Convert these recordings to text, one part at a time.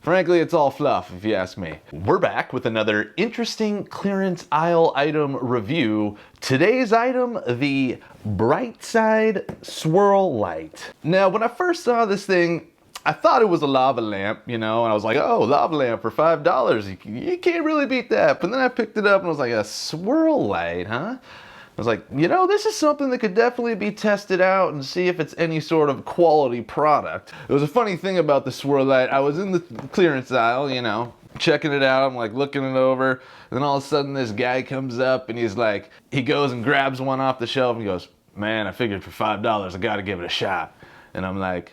Frankly, it's all fluff, if you ask me. We're back with another interesting clearance aisle item review. Today's item, the Brightside Swirl Light. Now, when I first saw this thing, I thought it was a lava lamp, you know, and I was like, oh, lava lamp for $5. You can't really beat that. But then I picked it up and I was like, a swirl light, huh? I was like, you know, this is something that could definitely be tested out and see if it's any sort of quality product. It was a funny thing about the swirl light. I was in the clearance aisle, you know, checking it out. I'm like looking it over. And then all of a sudden this guy comes up and he's like, he goes and grabs one off the shelf and he goes, man, I figured for $5, I got to give it a shot. And I'm like,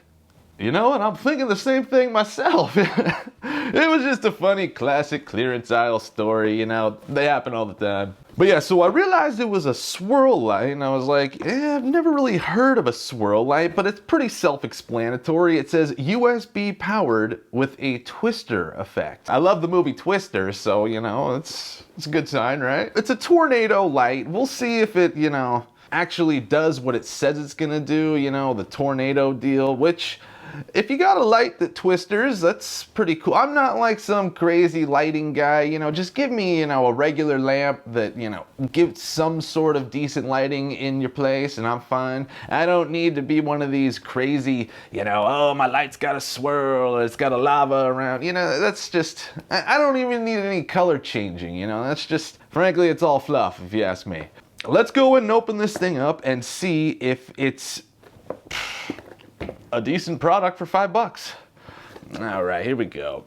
you know what? I'm thinking the same thing myself. It was just a funny classic clearance aisle story, you know, they happen all the time. But yeah, so I realized it was a swirl light and I was like, I've never really heard of a swirl light, but it's pretty self-explanatory. It says USB powered with a twister effect. I love the movie Twister, so you know, it's a good sign, right? It's a tornado light. We'll see if it, you know, actually does what it says it's gonna do, you know, the tornado deal, which if you got a light that twisters, that's pretty cool. I'm not like some crazy lighting guy, you know, just give me, you know, a regular lamp that, you know, gives some sort of decent lighting in your place and I'm fine. I don't need to be one of these crazy, you know, oh, my light's got a swirl, or it's got a lava around, you know, that's just, I don't even need any color changing, you know, that's just, frankly, it's all fluff if you ask me. Let's go and open this thing up and see if it's a decent product for $5. All right, here we go.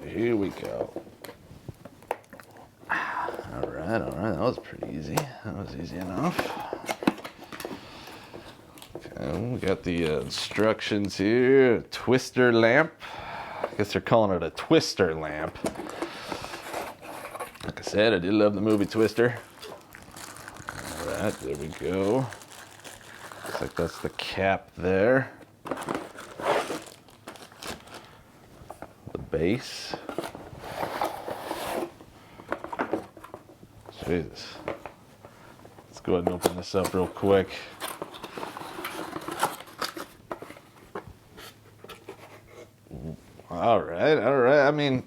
Here we go. All right, that was pretty easy. That was easy enough. Okay, we got the instructions here. Twister lamp. I guess they're calling it a twister lamp. Like I said, I did love the movie Twister. All right, there we go. Looks like that's the cap there. The base. Jesus. Let's go ahead and open this up real quick. All right. I mean,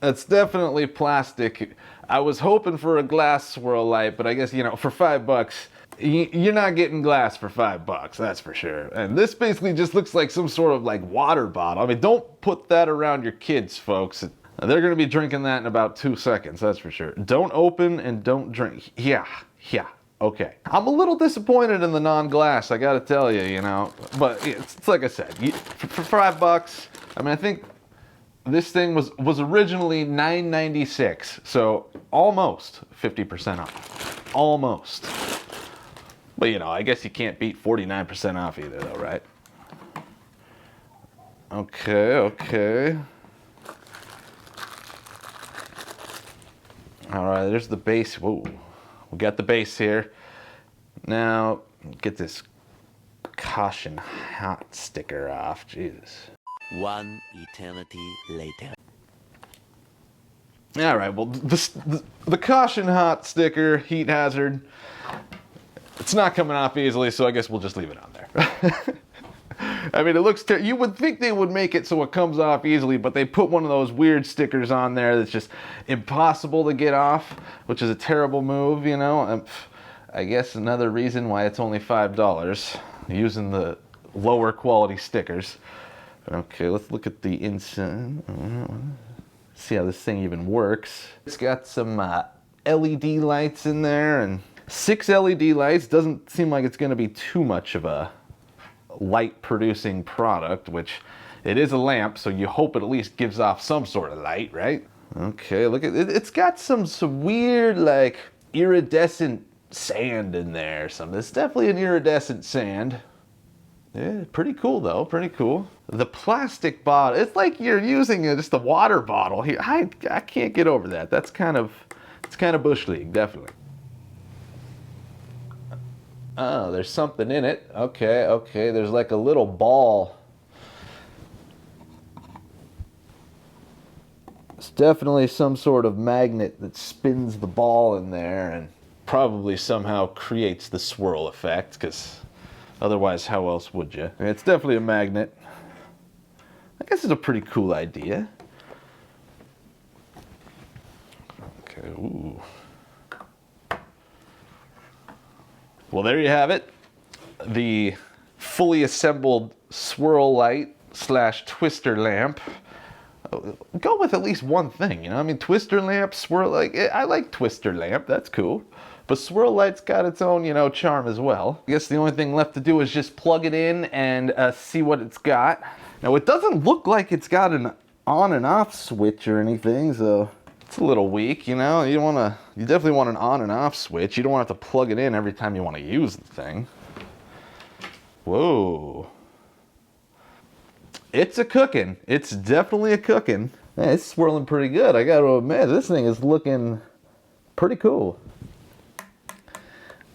it's definitely plastic. I was hoping for a glass swirl light, but I guess, you know, for $5, you're not getting glass for $5, that's for sure. And this basically just looks like some sort of like water bottle. I mean, don't put that around your kids, folks. They're gonna be drinking that in about 2 seconds, that's for sure. Don't open and don't drink. Yeah, okay. I'm a little disappointed in the non-glass, I gotta tell you, you know. But it's like I said, for $5, I mean, I think this thing was originally $9.96, so almost 50% off. Almost. But you know, I guess you can't beat 49% off either though, right? Okay. All right, there's the base. Whoa, we got the base here. Now, get this caution hot sticker off, Jesus. One eternity later. All right, well, the caution hot sticker, heat hazard, it's not coming off easily, so I guess we'll just leave it on there. I mean, it looks you would think they would make it so it comes off easily, but they put one of those weird stickers on there that's just impossible to get off, which is a terrible move, you know. I guess another reason why it's only $5, using the lower quality stickers. Okay, let's look at the inside. See how this thing even works. It's got some LED lights in there, and 6 LED lights. Doesn't seem like it's going to be too much of a light producing product, which it is a lamp, so you hope it at least gives off some sort of light, right? Okay, look at it. It's got some weird like iridescent sand in there or something. It's definitely an iridescent sand. Yeah, pretty cool though, pretty cool. The plastic bottle, it's like you're using just a water bottle here. I can't get over that. It's kind of Bush League, definitely. Oh, there's something in it. Okay, there's like a little ball. It's definitely some sort of magnet that spins the ball in there and probably somehow creates the swirl effect, because otherwise how else would you? It's definitely a magnet. I guess it's a pretty cool idea. Ooh. Well, there you have it. The fully assembled swirl light / twister lamp. Go with at least one thing, you know? I mean, twister lamp, swirl, like, I like twister lamp, that's cool. But swirl light's got its own, you know, charm as well. I guess the only thing left to do is just plug it in and see what it's got. Now, it doesn't look like it's got an on and off switch or anything, so it's a little weak, you know? You definitely want an on and off switch. You don't want to have to plug it in every time you want to use the thing. Whoa. It's a cooking. It's definitely a cooking. Man, it's swirling pretty good. I gotta admit, this thing is looking pretty cool.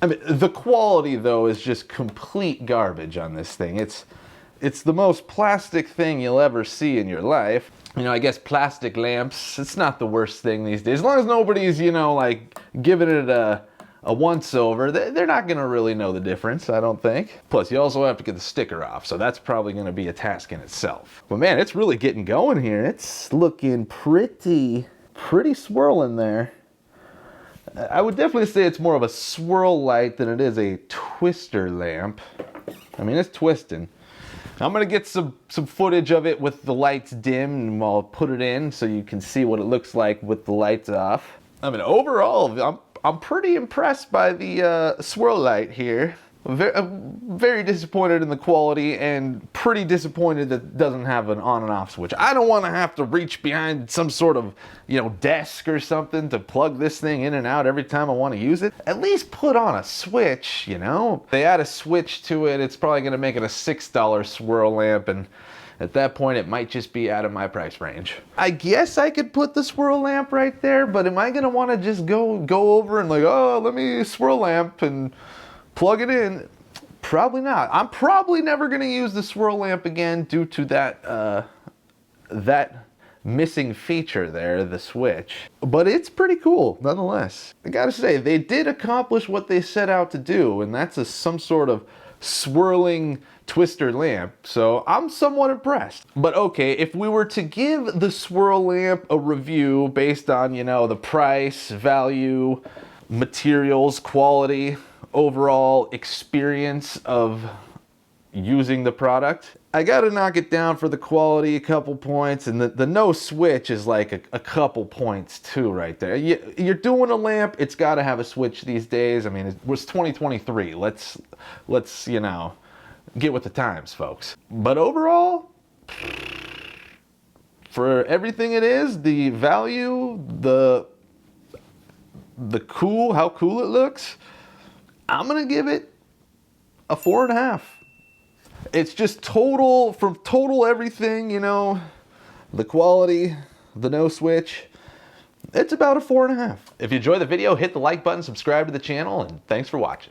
I mean, the quality though is just complete garbage on this thing. It's the most plastic thing you'll ever see in your life. You know, I guess plastic lamps, it's not the worst thing these days. As long as nobody's, you know, like giving it a once over, they're not gonna really know the difference, I don't think. Plus, you also have to get the sticker off, so that's probably gonna be a task in itself. But man, it's really getting going here. It's looking pretty swirling there. I would definitely say it's more of a swirl light than it is a twister lamp. I mean, it's twisting. I'm gonna get some footage of it with the lights dim, and I'll put it in so you can see what it looks like with the lights off. I mean, overall, I'm pretty impressed by the swirl light here. I'm very disappointed in the quality and pretty disappointed that it doesn't have an on and off switch. I don't want to have to reach behind some sort of, you know, desk or something to plug this thing in and out every time I want to use it. At least put on a switch, you know? They add a switch to it, it's probably going to make it a $6 swirl lamp, and at that point, it might just be out of my price range. I guess I could put the swirl lamp right there, but am I gonna wanna just go over and like, oh, let me swirl lamp and plug it in? Probably not. I'm probably never gonna use the swirl lamp again due to that missing feature there, the switch. But it's pretty cool, nonetheless. I gotta say, they did accomplish what they set out to do, and that's some sort of swirling twister lamp, so I'm somewhat impressed. But okay, if we were to give the swirl lamp a review based on, you know, the price, value, materials, quality, overall experience of using the product, I gotta knock it down for the quality a couple points, and the no switch is like a couple points too right there. You're doing a lamp, it's gotta have a switch these days. I mean, it was 2023. Let's you know, get with the times, folks. But overall, for everything it is, the value, the cool, how cool it looks, I'm gonna give it a 4.5. It's just total, from total everything, you know, the quality, the no switch, it's about a 4.5. If you enjoyed the video, hit the like button, subscribe to the channel, and thanks for watching.